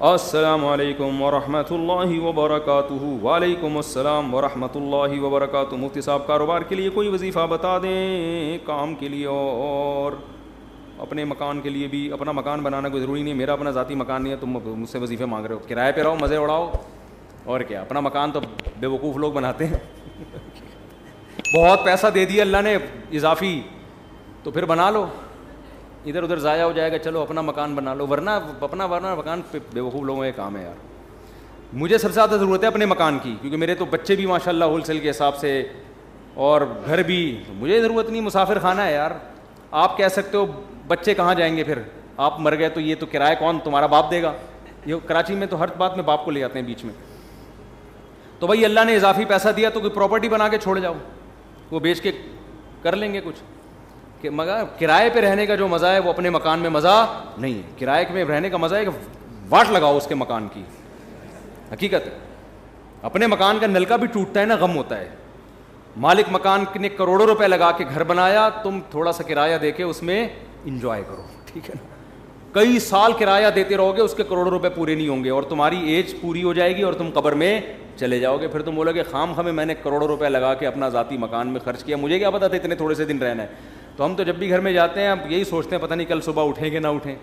السلام علیکم ورحمۃ اللہ وبرکاتہ. وعلیکم السلام ورحمۃ اللہ وبرکاتہ. مفتی صاحب کاروبار کے لیے کوئی وظیفہ بتا دیں, کام کے لیے اور اپنے مکان کے لیے بھی. اپنا مکان بنانا کوئی ضروری نہیں, میرا اپنا ذاتی مکان نہیں ہے, تم مجھ سے وظیفے مانگ رہے ہو. کرائے پہ رہو, مزے اڑاؤ, اور کیا. اپنا مکان تو بے وقوف لوگ بناتے ہیں. بہت پیسہ دے دیا اللہ نے اضافی, تو پھر بنا لو, ادھر ادھر ضائع ہو جائے گا. چلو اپنا مکان بنا لو, ورنہ مکان بے وقوف لوگوں کا کام ہے یار. مجھے سب سے زیادہ ضرورت ہے اپنے مکان کی, کیونکہ میرے تو بچے بھی ماشاء اللہ ہول سیل کے حساب سے, اور گھر بھی. مجھے ضرورت نہیں, مسافر خانہ ہے یار. آپ کہہ سکتے ہو بچے کہاں جائیں گے, پھر آپ مر گئے تو یہ تو کرایہ کون, تمہارا باپ دے گا. یہ کراچی میں تو ہر بات میں باپ کو لے آتے ہیں بیچ میں. تو بھائی اللہ نے اضافی پیسہ دیا تو کوئی پراپرٹی بنا کے چھوڑ جاؤ, وہ بیچ کے کر لیں گے کچھ. کہ مگر کرائے پہ رہنے کا جو مزہ ہے وہ اپنے مکان میں مزہ نہیں ہے. کرائے میں رہنے کا مزہ ہے کہ واٹ لگاؤ اس کے مکان کی. حقیقت ہے, اپنے مکان کا نلکا بھی ٹوٹتا ہے نا, غم ہوتا ہے. مالک مکان نے کروڑوں روپے لگا کے گھر بنایا, تم تھوڑا سا کرایہ دے کے اس میں انجوائے کرو, ٹھیک ہے نا. کئی سال کرایہ دیتے رہو گے, اس کے کروڑوں روپے پورے نہیں ہوں گے, اور تمہاری ایج پوری ہو جائے گی اور تم قبر میں چلے جاؤ گے. پھر تم بولو گے خام خامے میں نے کروڑوں روپے لگا کے اپنا ذاتی مکان میں خرچ کیا, مجھے کیا پتا تھا اتنے تھوڑے سے دن رہنا ہے. تو ہم تو جب بھی گھر میں جاتے ہیں اب یہی سوچتے ہیں پتہ نہیں کل صبح اٹھیں گے نہ اٹھیں.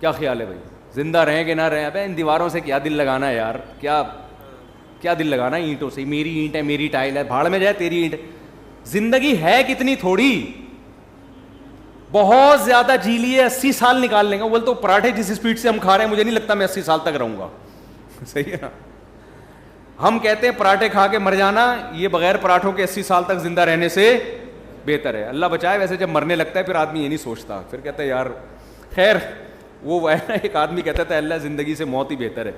کیا خیال ہے بھائی, زندہ رہیں گے نہ رہیں. ابے ان دیواروں سے کیا دل لگانا ہے یار, کیا دل لگانا ہے اینٹوں سے. میری اینٹ ہے, میری ٹائل ہے, بھاڑ میں جائے تیری اینٹ. زندگی ہے کتنی تھوڑی, بہت زیادہ جی لیے 80 سال نکال لیں گے. بولتے تو پراٹھے جس اسپیڈ سے ہم کھا رہے ہیں مجھے نہیں لگتا میں 80 سال تک رہوں گا. صحیح ہے نا. ہم کہتے ہیں پراٹھے کھا کے مر جانا, یہ بغیر پراٹھوں کے 80 سال تک زندہ رہنے سے بہتر ہے. اللہ بچائے. ویسے جب مرنے لگتا ہے پھر آدمی یہ نہیں سوچتا, پھر کہتا ہے یار خیر. وہ ہے نا, ایک آدمی کہتا تھا اللہ زندگی سے موت ہی بہتر ہے.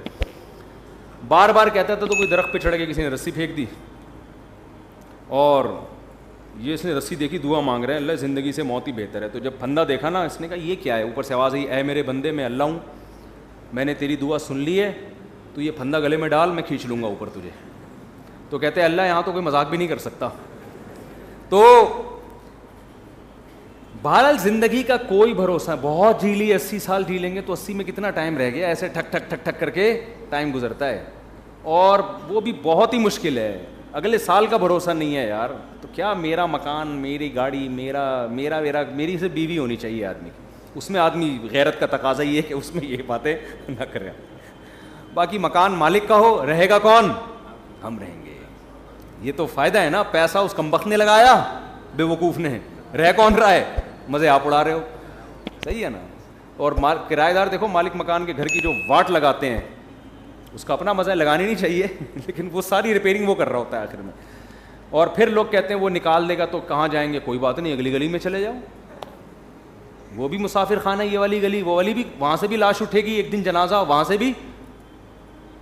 بار بار کہتا تھا تو کوئی درخت پہ چڑھ کے کسی نے رسی پھینک دی, اور یہ اس نے رسی دیکھی, دعا مانگ رہے ہیں اللہ زندگی سے موت ہی بہتر ہے. تو جب پھندا دیکھا نا, اس نے کہا یہ کیا ہے. اوپر سے آواز آئی, اے میرے بندے میں اللہ ہوں, میں نے تیری دعا سن لی ہے, تو یہ پھندا گلے میں ڈال, میں کھینچ لوں گا اوپر تجھے. تو کہتے ہیں اللہ یہاں تو کوئی مذاق بھی نہیں کر سکتا. تو بہرحال زندگی کا کوئی بھروسہ. بہت جی لی, 80 سال جی لیں گے تو 80 میں کتنا ٹائم رہ گیا. ایسے ٹھک ٹھک ٹھک ٹھک کر کے ٹائم گزرتا ہے, اور وہ بھی بہت ہی مشکل ہے. اگلے سال کا بھروسہ نہیں ہے یار. تو کیا میرا مکان, میری گاڑی, میری سے بیوی ہونی چاہیے آدمی کی. اس میں آدمی غیرت کا تقاضا یہ ہے کہ اس میں یہ باتیں نہ کریں. باقی مکان مالک کا ہو, رہے گا کون, ہم رہیں گے. یہ تو فائدہ ہے نا. پیسہ اس کمبخت نے لگایا, بے وقوف نے, رہ کون رہا ہے, مزے آپ اڑا رہے ہو. صحیح ہے نا. اور کرایہ دار دیکھو, مالک مکان کے گھر کی جو واٹ لگاتے ہیں اس کا اپنا مزہ ہے, لگانی نہیں چاہیے, لیکن وہ ساری ریپیئرنگ وہ کر رہا ہوتا ہے آخر میں. اور پھر لوگ کہتے ہیں وہ نکال دے گا تو کہاں جائیں گے, کوئی بات نہیں, اگلی گلی میں چلے جاؤ. وہ بھی مسافر خانہ, یہ والی گلی, وہ والی بھی, وہاں سے بھی لاش اٹھے گی ایک دن, جنازہ وہاں سے بھی.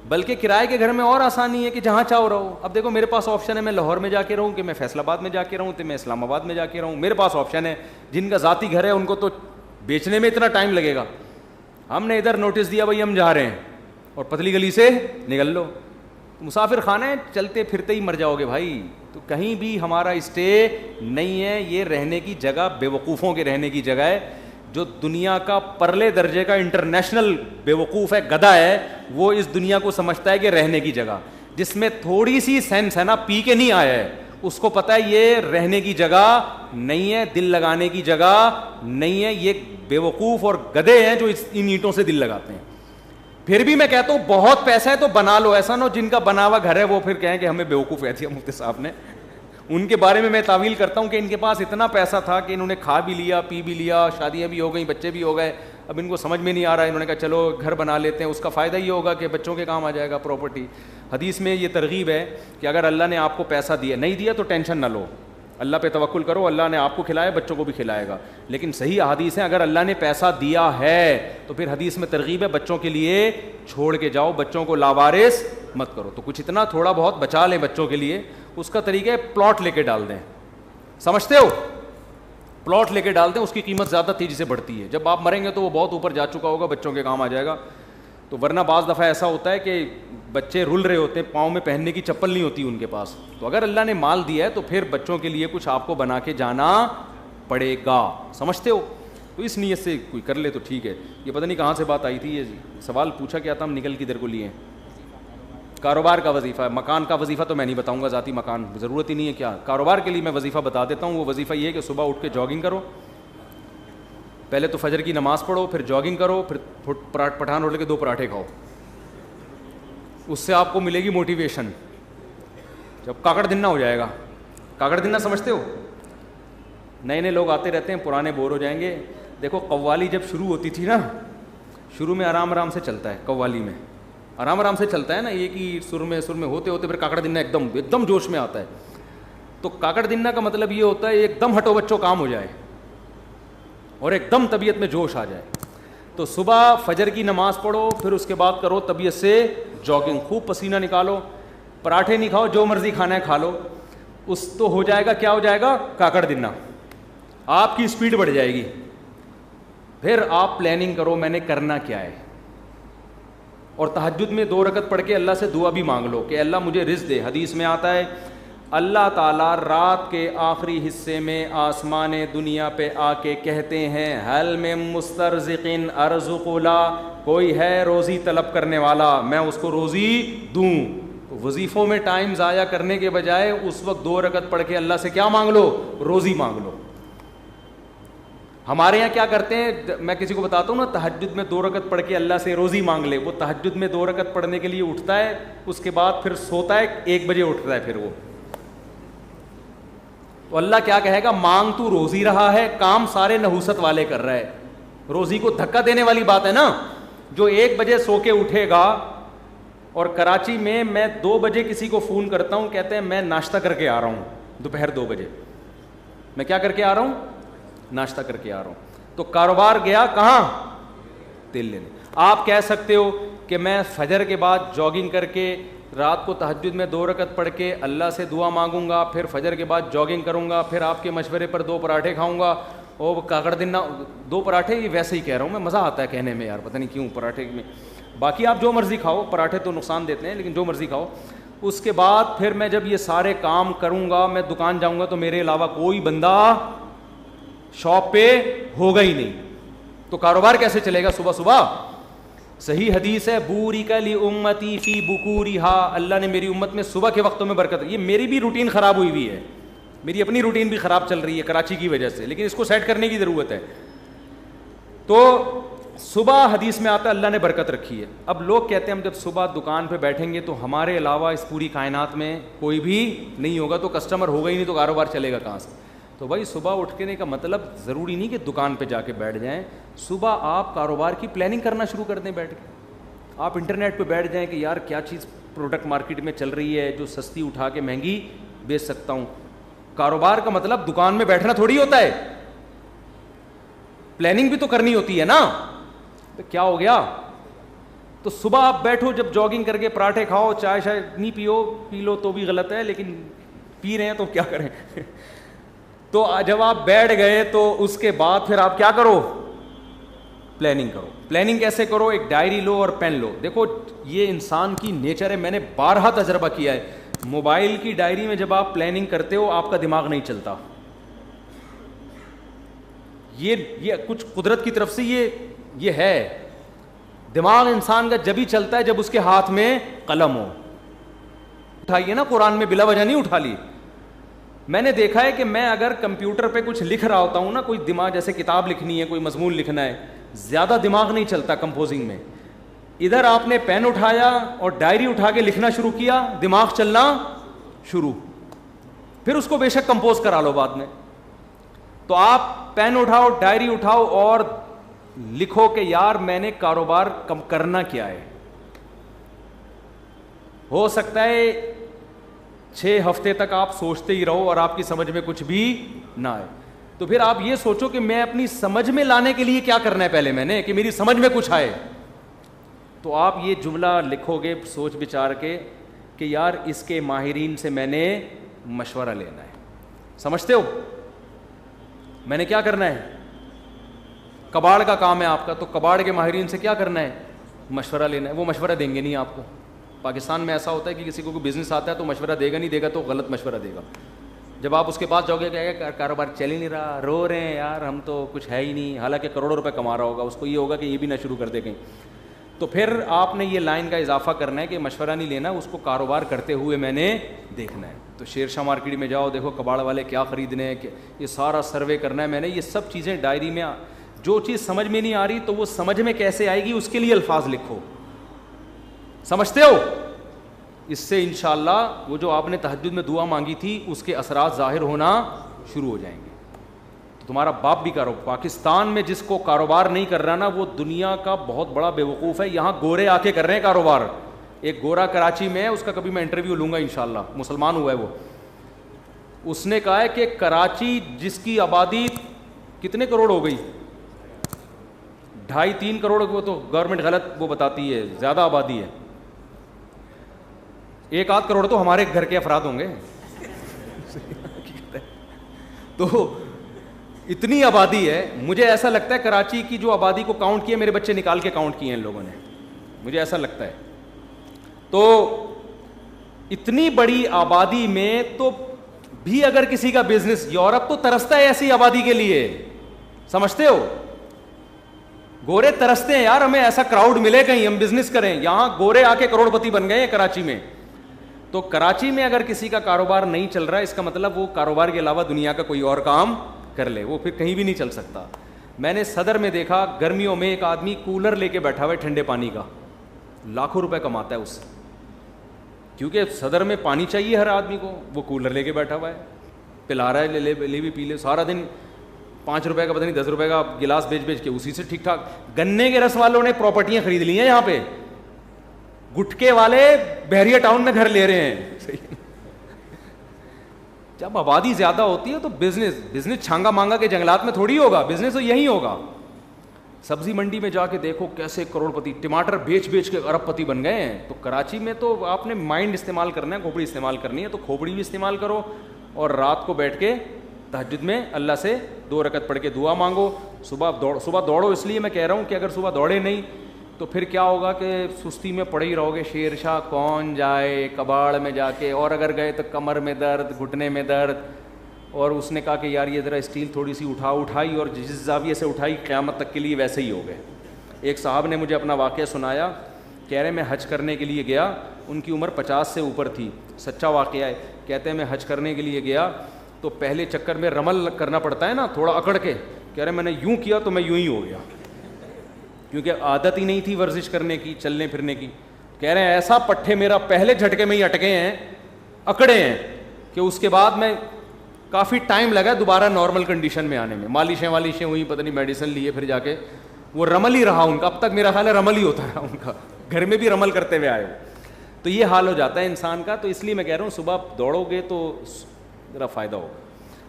بلکہ کرائے کے گھر میں اور آسانی ہے کہ جہاں چاہو رہو. اب دیکھو میرے پاس آپشن ہے, میں لاہور میں جا کے رہوں, کہ میں فیصل آباد میں جا کے رہوں, کہ میں اسلام آباد میں جا کے رہوں. میرے پاس آپشن ہے. جن کا ذاتی گھر ہے ان کو تو بیچنے میں اتنا ٹائم لگے گا. ہم نے ادھر نوٹس دیا بھائی ہم جا رہے ہیں, اور پتلی گلی سے نکل لو. مسافر خانہ ہے, چلتے پھرتے ہی مر جاؤ گے بھائی. تو کہیں بھی ہمارا اسٹے نہیں ہے. یہ رہنے کی جگہ بے وقوفوں کے رہنے کی جگہ ہے. جو دنیا کا پرلے درجے کا انٹرنیشنل بے وقوف ہے, گدھا ہے, وہ اس دنیا کو سمجھتا ہے کہ رہنے کی جگہ جس میں تھوڑی سی سینس ہے نا, پی کے نہیں آیا ہے, اس کو پتہ ہے یہ رہنے کی جگہ نہیں ہے, دل لگانے کی جگہ نہیں ہے. یہ بے وقوف اور گدھے ہیں جو ان اینٹوں سے دل لگاتے ہیں. پھر بھی میں کہتا ہوں بہت پیسہ ہے تو بنا لو. ایسا نہ ہو جن کا بنا ہوا گھر ہے وہ پھر کہیں کہ ہمیں بے وقوف کہہ دیا مفتی صاحب نے. ان کے بارے میں تعویل کرتا ہوں کہ ان کے پاس اتنا پیسہ تھا کہ انہوں نے کھا بھی لیا, پی بھی لیا, شادیاں بھی ہو گئیں, بچے بھی ہو گئے. اب ان کو سمجھ میں نہیں آ رہا ہے, انہوں نے کہا چلو گھر بنا لیتے ہیں. اس کا فائدہ یہ ہوگا کہ بچوں کے کام آ جائے گا پراپرٹی. حدیث میں یہ ترغیب ہے کہ اگر اللہ نے آپ کو پیسہ دیا, نہیں دیا تو ٹینشن نہ لو, اللہ پہ توکل کرو, اللہ نے آپ کو کھلایا, بچوں کو بھی کھلائے گا. لیکن صحیح حدیث ہے, اگر اللہ نے پیسہ دیا ہے تو پھر حدیث میں ترغیب ہے بچوں کے لیے چھوڑ کے جاؤ, بچوں کو لاوارث مت کرو. تو کچھ اتنا تھوڑا بہت بچا لیں بچوں کے لیے. اس کا طریقہ ہے پلاٹ لے کے ڈال دیں. سمجھتے ہو, پلاٹ لے کے ڈال دیں, اس کی قیمت زیادہ تیزی سے بڑھتی ہے. جب آپ مریں گے تو وہ بہت اوپر جا چکا ہوگا, بچوں کے کام آ جائے گا. تو ورنہ بعض دفعہ ایسا ہوتا ہے کہ بچے رل رہے ہوتے ہیں, پاؤں میں پہننے کی چپل نہیں ہوتی ان کے پاس. تو اگر اللہ نے مال دیا ہے تو پھر بچوں کے لیے کچھ آپ کو بنا کے جانا پڑے گا. سمجھتے ہو. تو اس نیت سے کوئی کر لے تو ٹھیک ہے. یہ پتہ نہیں کہاں سے بات آئی تھی, یہ سوال پوچھا کیا تھا, ہم نکل کدھر کو لیے. کاروبار کا وظیفہ, مکان کا وظیفہ تو میں نہیں بتاؤں گا, ذاتی مکان ضرورت ہی نہیں ہے. کیا کاروبار کے لیے میں وظیفہ بتا دیتا ہوں. وہ وظیفہ یہ ہے کہ صبح اٹھ کے جاگنگ کرو, پہلے تو فجر کی نماز پڑھو, پھر جاگنگ کرو, پھر پٹھان روٹی کے 2 پراٹھے کھاؤ. اس سے آپ کو ملے گی موٹیویشن. جب کاکڑ دن نہ ہو جائے گا. کاکڑ دن نہ سمجھتے ہو؟ نئے نئے لوگ آتے رہتے ہیں, پرانے بور ہو جائیں گے. دیکھو قوالی جب شروع ہوتی تھی نا, شروع میں آرام آرام سے چلتا ہے, قوالی میں آرام آرام سے چلتا ہے نا, ایک ہی سر میں ہوتے ہوتے پھر کاکڑ دنہ ایک دم جوش میں آتا ہے. تو کاکڑ دنہ کا مطلب یہ ہوتا ہے ایک دم ہٹو بچوں کام ہو جائے اور ایک دم طبیعت میں جوش آ جائے. تو صبح فجر کی نماز پڑھو, پھر اس کے بعد کرو طبیعت سے جاگنگ, خوب پسینہ نکالو. پراٹھے نہیں کھاؤ, جو مرضی کھانا ہے کھا لو. اس تو ہو جائے گا, کیا ہو جائے گا, کاکڑ دنہ. آپ کی اسپیڈ بڑھ جائے گی. پھر آپ پلاننگ کرو میں نے کرنا کیا ہے, اور تہجد میں 2 رکعت پڑھ کے اللہ سے دعا بھی مانگ لو کہ اللہ مجھے رزق دے. حدیث میں آتا ہے اللہ تعالیٰ رات کے آخری حصے میں آسمان دنیا پہ آ کے کہتے ہیں حل من مسترزق ارزق لا, کوئی ہے روزی طلب کرنے والا, میں اس کو روزی دوں. وظیفوں میں ٹائم ضائع کرنے کے بجائے اس وقت 2 رکعت پڑھ کے اللہ سے کیا مانگ لو, روزی مانگ لو. ہمارے یہاں کیا کرتے ہیں, میں کسی کو بتاتا ہوں نا تہجد میں 2 رکعت پڑھ کے اللہ سے روزی مانگ لے. وہ تہجد میں 2 رکعت پڑھنے کے لیے اٹھتا ہے, اس کے بعد پھر سوتا ہے, 1 بجے اٹھتا ہے پھر وہ. تو اللہ کیا کہے گا, مانگ تو روزی رہا ہے, کام سارے نحوست والے کر رہا ہے. روزی کو دھکا دینے والی بات ہے نا. جو 1 بجے سو کے اٹھے گا, اور کراچی میں 2 بجے کسی کو فون کرتا ہوں, کہتے ہیں میں ناشتہ کر کے آ رہا ہوں, دوپہر 2 بجے میں کیا کر کے آ رہا ہوں, ناشتہ کر کے آ رہا ہوں. تو کاروبار گیا کہاں, تیل لینے. آپ کہہ سکتے ہو کہ میں فجر کے بعد جاگنگ کر کے رات کو تہجد میں 2 رکعت پڑھ کے اللہ سے دعا مانگوں گا, پھر فجر کے بعد جاگنگ کروں گا, پھر آپ کے مشورے پر 2 پراٹھے کھاؤں گا. اور کاکڑ دن 2 پراٹھے, یہ ویسے ہی کہہ رہا ہوں میں, مزہ آتا ہے کہنے میں یار, پتہ نہیں کیوں پراٹھے میں. باقی آپ جو مرضی کھاؤ, پراٹھے تو نقصان دیتے ہیں لیکن جو مرضی کھاؤ. اس کے بعد پھر میں جب یہ سارے کام کروں گا, میں دکان جاؤں گا تو میرے علاوہ کوئی بندہ شاپ پہ ہوگا ہی نہیں. تو کاروبار کیسے چلے گا صبح صبح؟ صحیح حدیث ہے بورک لامتی فی بکورہا, اللہ نے میری امت میں صبح کے وقتوں میں برکت. یہ میری بھی روٹین خراب ہوئی ہے, میری اپنی روٹین بھی خراب چل رہی ہے کراچی کی وجہ سے, لیکن اس کو سیٹ کرنے کی ضرورت ہے. تو صبح حدیث میں آتا ہے اللہ نے برکت رکھی ہے. اب لوگ کہتے ہیں ہم جب صبح دکان پہ بیٹھیں گے تو ہمارے علاوہ اس پوری کائنات میں کوئی بھی نہیں ہوگا, تو کسٹمر ہوگا ہی نہیں, تو کاروبار چلے گا کہاں سے؟ تو بھائی صبح اٹھنے کا مطلب ضروری نہیں کہ دکان پہ جا کے بیٹھ جائیں. صبح آپ کاروبار کی پلاننگ کرنا شروع کر دیں بیٹھ کے. آپ انٹرنیٹ پہ بیٹھ جائیں کہ یار کیا چیز پروڈکٹ مارکیٹ میں چل رہی ہے جو سستی اٹھا کے مہنگی بیچ سکتا ہوں. کاروبار کا مطلب دکان میں بیٹھنا تھوڑی ہوتا ہے, پلاننگ بھی تو کرنی ہوتی ہے نا. تو کیا ہو گیا, تو صبح آپ بیٹھو, جب جاگنگ کر کے پراٹھے کھاؤ, چائے شاید نہیں پی لو تو بھی غلط ہے, لیکن پی رہے ہیں تو کیا کریں. تو جب آپ بیٹھ گئے تو اس کے بعد پھر آپ کیا کرو, پلاننگ کرو. پلاننگ کیسے کرو, ایک ڈائری لو اور پین لو. دیکھو یہ انسان کی نیچر ہے, میں نے بارہا تجربہ کیا ہے. موبائل کی ڈائری میں جب آپ پلاننگ کرتے ہو آپ کا دماغ نہیں چلتا. یہ کچھ قدرت کی طرف سے یہ ہے. دماغ انسان کا جب ہی چلتا ہے جب اس کے ہاتھ میں قلم ہو. اٹھائیے نا, قرآن میں بلا وجہ نہیں اٹھا لی. میں نے دیکھا ہے کہ میں اگر کمپیوٹر پہ کچھ لکھ رہا ہوتا ہوں نا, کوئی دماغ جیسے کتاب لکھنی ہے, کوئی مضمون لکھنا ہے, زیادہ دماغ نہیں چلتا کمپوزنگ میں. ادھر آپ نے پین اٹھایا اور ڈائری اٹھا کے لکھنا شروع کیا, دماغ چلنا شروع. پھر اس کو بے شک کمپوز کرا لو بعد میں. تو آپ پین اٹھاؤ, ڈائری اٹھاؤ اور لکھو کہ یار میں نے کاروبار کم کرنا کیا ہے. ہو سکتا ہے 6 ہفتے تک آپ سوچتے ہی رہو اور آپ کی سمجھ میں کچھ بھی نہ آئے. تو پھر آپ یہ سوچو کہ میں اپنی سمجھ میں لانے کے لیے کیا کرنا ہے پہلے میں نے, کہ میری سمجھ میں کچھ آئے. تو آپ یہ جملہ لکھو گے سوچ بچار کے کہ یار اس کے ماہرین سے میں نے مشورہ لینا ہے. سمجھتے ہو میں نے کیا کرنا ہے؟ کباڑ کا کام ہے آپ کا, تو کباڑ کے ماہرین سے کیا کرنا ہے؟ مشورہ لینا ہے. وہ مشورہ دیں گے نہیں آپ کو. پاکستان میں ایسا ہوتا ہے کہ کسی کو کوئی بزنس آتا ہے تو مشورہ دے گا نہیں, دے گا تو غلط مشورہ دے گا. جب آپ اس کے پاس جاؤ گے کہ کاروبار چل ہی نہیں رہا, رو رہے ہیں یار ہم تو کچھ ہے ہی نہیں, حالانکہ کروڑوں روپے کما رہا ہوگا, اس کو یہ ہوگا کہ یہ بھی نہ شروع کر دے کہیں. تو پھر آپ نے یہ لائن کا اضافہ کرنا ہے کہ مشورہ نہیں لینا, اس کو کاروبار کرتے ہوئے میں نے دیکھنا ہے. تو شیر شاہ مارکیٹ میں جاؤ, دیکھو کباڑ والے کیا خریدنے ہیں, یہ سارا سروے کرنا ہے میں نے. یہ سب چیزیں ڈائری میں, جو چیز سمجھ میں نہیں آ رہی تو وہ سمجھ میں کیسے آئے گی اس کے لیے الفاظ لکھو. سمجھتے ہو؟ اس سے انشاءاللہ وہ جو آپ نے تہجد میں دعا مانگی تھی اس کے اثرات ظاہر ہونا شروع ہو جائیں گے. تو تمہارا باپ بھی کرو. پاکستان میں جس کو کاروبار نہیں کر رہا نا وہ دنیا کا بہت بڑا بیوقوف ہے. یہاں گورے آ کے کر رہے ہیں کاروبار. ایک گورا کراچی میں ہے, اس کا کبھی میں انٹرویو لوں گا انشاءاللہ, مسلمان ہوا ہے وہ. اس نے کہا ہے کہ کراچی جس کی آبادی کتنے کروڑ ہو گئی, 2.5-3 کروڑ, وہ تو گورنمنٹ غلط وہ بتاتی ہے, زیادہ آبادی ہے, 1-8 کروڑ تو ہمارے گھر کے افراد ہوں گے. تو اتنی آبادی ہے. مجھے ایسا لگتا ہے کراچی کی جو آبادی کو کاؤنٹ کیا, میرے بچے نکال کے کاؤنٹ کیے ہیں ان لوگوں نے, مجھے ایسا لگتا ہے. تو اتنی بڑی آبادی میں تو بھی اگر کسی کا بزنس, یورپ تو ترستا ہے ایسی آبادی کے لیے, سمجھتے ہو؟ گورے ترستے ہیں یار ہمیں ایسا کراؤڈ ملے کہیں ہم بزنس کریں. یہاں گورے آ کے کروڑ پتی بن گئے ہیں کراچی میں. تو کراچی میں اگر کسی کا کاروبار نہیں چل رہا ہے اس کا مطلب وہ کاروبار کے علاوہ دنیا کا کوئی اور کام کر لے, وہ پھر کہیں بھی نہیں چل سکتا. میں نے صدر میں دیکھا گرمیوں میں ایک آدمی کولر لے کے بیٹھا ہوا ہے ٹھنڈے پانی کا, لاکھوں روپے کماتا ہے اس سے, کیونکہ صدر میں پانی چاہیے ہر آدمی کو. وہ کولر لے کے بیٹھا ہوا ہے, پلا رہا ہے, لے بھی پی لے, سارا دن 5 روپے کا پتہ نہیں 10 روپے کا گلاس بیچ کے اسی سے ٹھیک ٹھاک. گنے کے رس والوں نے پراپرٹیاں خرید لی ہیں یہاں پہ, گٹکے والے بحریہ ٹاؤن میں گھر لے رہے ہیں. جب آبادی زیادہ ہوتی ہے تو بزنس چھانگا مانگا کے جنگلات میں تھوڑی ہوگا, بزنس تو یہی ہوگا. سبزی منڈی میں جا کے دیکھو کیسے کروڑ پتی, ٹماٹر بیچ کے ارب پتی بن گئے ہیں. تو کراچی میں تو آپ نے مائنڈ استعمال کرنا ہے, کھوپڑی استعمال کرنی ہے تو کھوپڑی بھی استعمال کرو, اور رات کو بیٹھ کے تہجد میں اللہ سے 2 رکعت پڑھ کے دعا مانگو. صبح دوڑو, اس لیے میں کہہ رہا ہوں کہ اگر صبح دوڑے نہیں تو پھر کیا ہوگا کہ سستی میں پڑے ہی رہو گے. شیر شاہ کون جائے کباڑ میں جا کے, اور اگر گئے تو کمر میں درد, گھٹنے میں درد. اور اس نے کہا کہ یار یہ ذرا اسٹیل تھوڑی سی اٹھائی, اور جس زاویے سے اٹھائی قیامت تک کے لیے ویسے ہی ہو گئے. ایک صاحب نے مجھے اپنا واقعہ سنایا, کہہ رہے میں حج کرنے کے لیے گیا, ان کی عمر 50 سے اوپر تھی, سچا واقعہ ہے. کہتے ہیں میں حج کرنے کے لیے گیا تو پہلے چکر میں رمل کرنا پڑتا ہے نا تھوڑا اکڑ کے, کہہ رہے میں نے یوں کیا تو میں یوں ہی ہو گیا, کیونکہ عادت ہی نہیں تھی ورزش کرنے کی, چلنے پھرنے کی. کہہ رہے ہیں ایسا پٹھے میرا پہلے جھٹکے میں ہی اٹکے ہیں, اکڑے ہیں, کہ اس کے بعد میں کافی ٹائم لگا دوبارہ نارمل کنڈیشن میں آنے میں. مالشیں ہوئی, پتہ نہیں میڈیسن لیے, پھر جا کے وہ رمل ہی رہا ان کا. اب تک میرا خیال ہے رمل ہی ہوتا ہے ان کا, گھر میں بھی رمل کرتے ہوئے آئے ہو. تو یہ حال ہو جاتا ہے انسان کا. تو اس لیے میں کہہ رہا ہوں صبح دوڑو گے تو ذرا فائدہ ہوگا.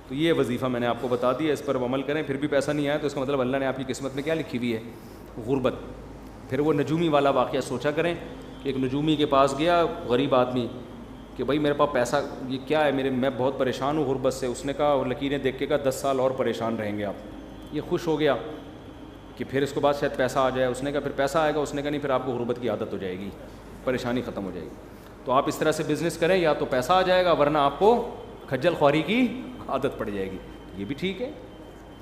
تو یہ وظیفہ میں نے آپ کو بتا دیا, اس پر عمل کریں. پھر بھی پیسہ نہیں آیا تو اس کا مطلب اللہ نے آپ کی قسمت میں کیا لکھی ہوئی ہے, غربت. پھر وہ نجومی والا واقعہ سوچا کریں کہ ایک نجومی کے پاس گیا غریب آدمی کہ بھائی میرے پاس پیسہ یہ کیا ہے, میں بہت پریشان ہوں غربت سے. اس نے کہا, اور لکیریں دیکھ کے کہا 10 سال اور پریشان رہیں گے آپ. یہ خوش ہو گیا کہ پھر اس کے بعد شاید پیسہ آ جائے. اس نے کہا پھر پیسہ آئے گا. اس نے کہا نہیں, پھر آپ کو غربت کی عادت ہو جائے گی, پریشانی ختم ہو جائے گی. تو آپ اس طرح سے بزنس کریں, یا تو پیسہ آ جائے گا ورنہ آپ کو کھجل خواری کی عادت پڑ جائے گی. یہ بھی ٹھیک ہے,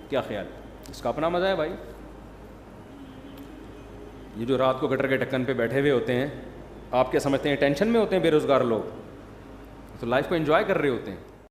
کیا خیال, اس کا اپنا مزہ ہے بھائی. یہ جو رات کو گٹر کے ڈھکن پہ بیٹھے ہوئے ہوتے ہیں, آپ کیا سمجھتے ہیں ٹینشن میں ہوتے ہیں بے روزگار لوگ؟ تو لائف کو انجوائے کر رہے ہوتے ہیں.